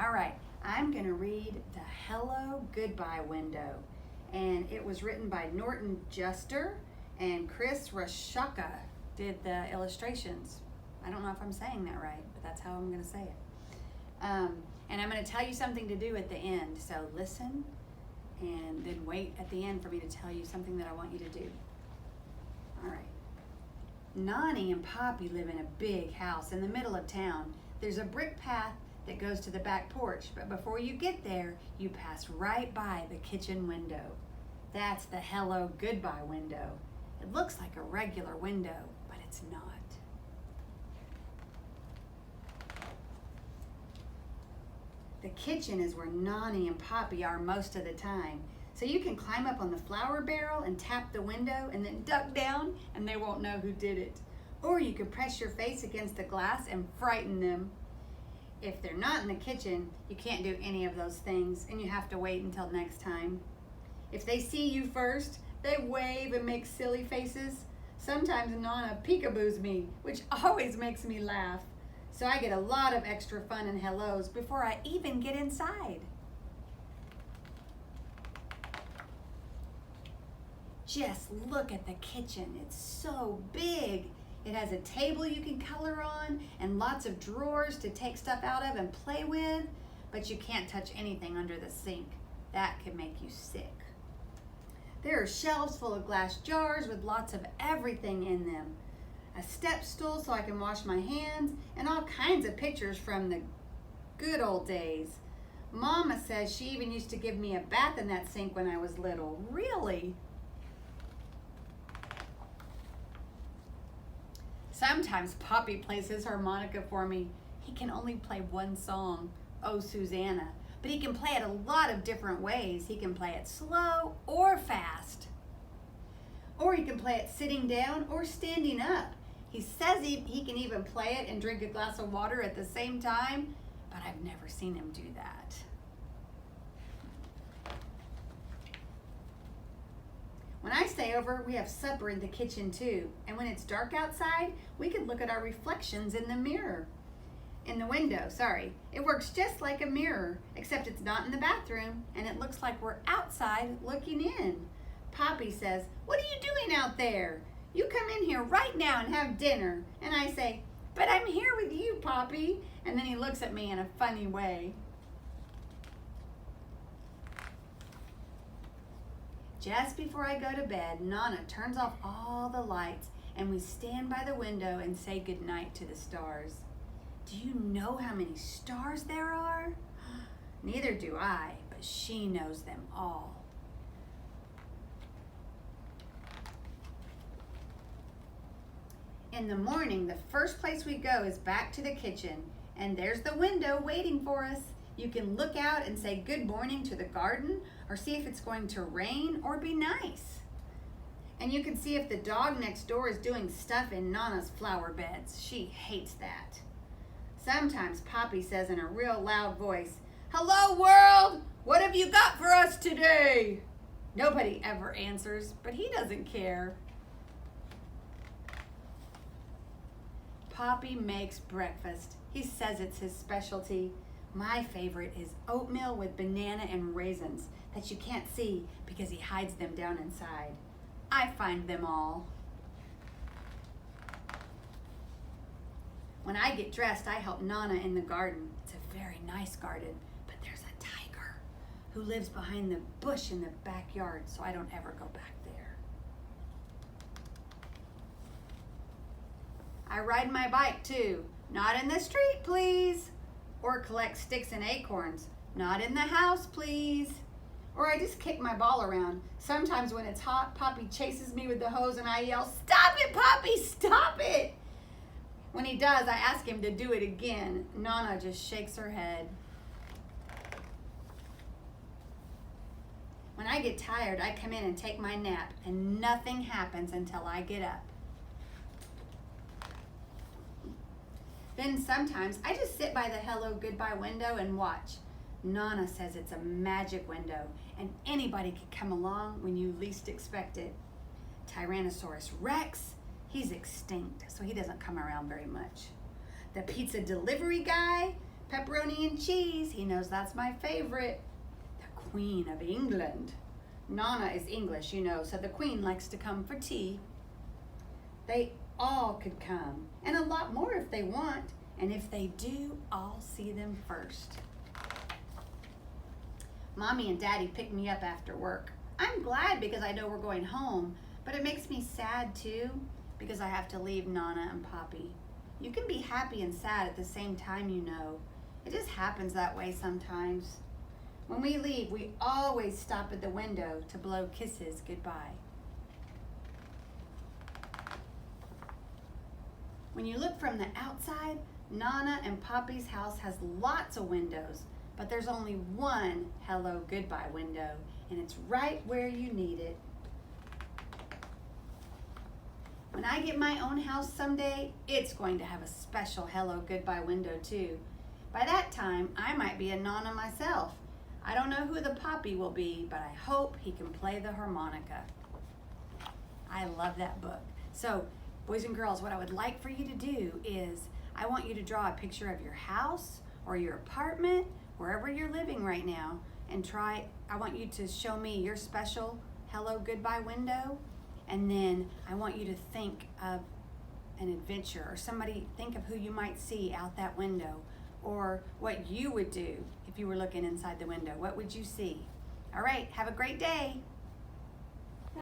All right, I'm going to read The Hello Goodbye Window. And it was written by Norton Juster, and Chris Rashaka did the illustrations. I don't know if I'm saying that right, but that's how I'm going to say it. And I'm going to tell you something to do at the end. So listen and then wait at the end for me to tell you something that I want you to do. All right. Nani and Poppy live in a big house in the middle of town. There's a brick path that goes to the back porch, but before you get there, you pass right by the kitchen window. That's the hello goodbye window. It looks like a regular window, but it's not. The kitchen is where Nani and Poppy are most of the time. So you can climb up on the flour barrel and tap the window and then duck down and they won't know who did it. Or you could press your face against the glass and frighten them. If they're not in the kitchen, you can't do any of those things and you have to wait until next time. If they see you first, they wave and make silly faces. Sometimes Nana peekaboos me, which always makes me laugh. So I get a lot of extra fun and hellos before I even get inside. Just look at the kitchen. It's so big. It has a table you can color on and lots of drawers to take stuff out of and play with, but you can't touch anything under the sink. That could make you sick. There are shelves full of glass jars with lots of everything in them. A step stool so I can wash my hands, and all kinds of pictures from the good old days. Mama says she even used to give me a bath in that sink when I was little. Really? Sometimes Poppy plays his harmonica for me. He can only play one song, Oh Susanna, but he can play it a lot of different ways. He can play it slow or fast. Or he can play it sitting down or standing up. He says he can even play it and drink a glass of water at the same time, but I've never seen him do that. When I stay over, we have supper in the kitchen too. And when it's dark outside, we can look at our reflections in the window. It works just like a mirror, except it's not in the bathroom, and it looks like we're outside looking in. Poppy says, "What are you doing out there? You come in here right now and have dinner." And I say, "But I'm here with you, Poppy." And then he looks at me in a funny way. Just before I go to bed, Nana turns off all the lights and we stand by the window and say goodnight to the stars. Do you know how many stars there are? Neither do I, but she knows them all. In the morning, the first place we go is back to the kitchen, and there's the window waiting for us. You can look out and say good morning to the garden, or see if it's going to rain or be nice. And you can see if the dog next door is doing stuff in Nana's flower beds. She hates that. Sometimes Poppy says in a real loud voice, "Hello world, what have you got for us today?" Nobody ever answers, but he doesn't care. Poppy makes breakfast. He says it's his specialty. My favorite is oatmeal with banana and raisins that you can't see because he hides them down inside. I find them all. When I get dressed, I help Nana in the garden. It's a very nice garden, but there's a tiger who lives behind the bush in the backyard, so I don't ever go back there. I ride my bike too. Not in the street, please. Or collect sticks and acorns. Not in the house, please. Or I just kick my ball around. Sometimes when it's hot, Poppy chases me with the hose and I yell, "Stop it, Poppy, stop it!" When he does, I ask him to do it again. Nana just shakes her head. When I get tired, I come in and take my nap, and nothing happens until I get up. Then sometimes I just sit by the hello goodbye window and watch. Nana says it's a magic window and anybody can come along when you least expect it. Tyrannosaurus Rex, he's extinct, so he doesn't come around very much. The pizza delivery guy, Pepperoni and cheese. He knows that's my favorite. The Queen of England. Nana is English, you know, so the Queen likes to come for tea. They all could come, and a lot more if they want. And if they do, I'll see them first. Mommy and Daddy picked me up after work. I'm glad because I know we're going home, but it makes me sad too because I have to leave Nana and Poppy. You can be happy and sad at the same time, you know. It just happens that way sometimes. When we leave, we always stop at the window to blow kisses goodbye. When you look from the outside, Nana and Poppy's house has lots of windows, but there's only one hello goodbye window, and it's right where you need it. When I get my own house someday, it's going to have a special hello goodbye window too. By that time, I might be a Nana myself. I don't know who the Poppy will be, but I hope he can play the harmonica. I love that book. So, boys and girls, what I would like for you to do is I want you to draw a picture of your house or your apartment, wherever you're living right now, and I want you to show me your special hello goodbye window, and then I want you to think of an adventure or think of who you might see out that window, or what you would do if you were looking inside the window. What would you see? All right, have a great day.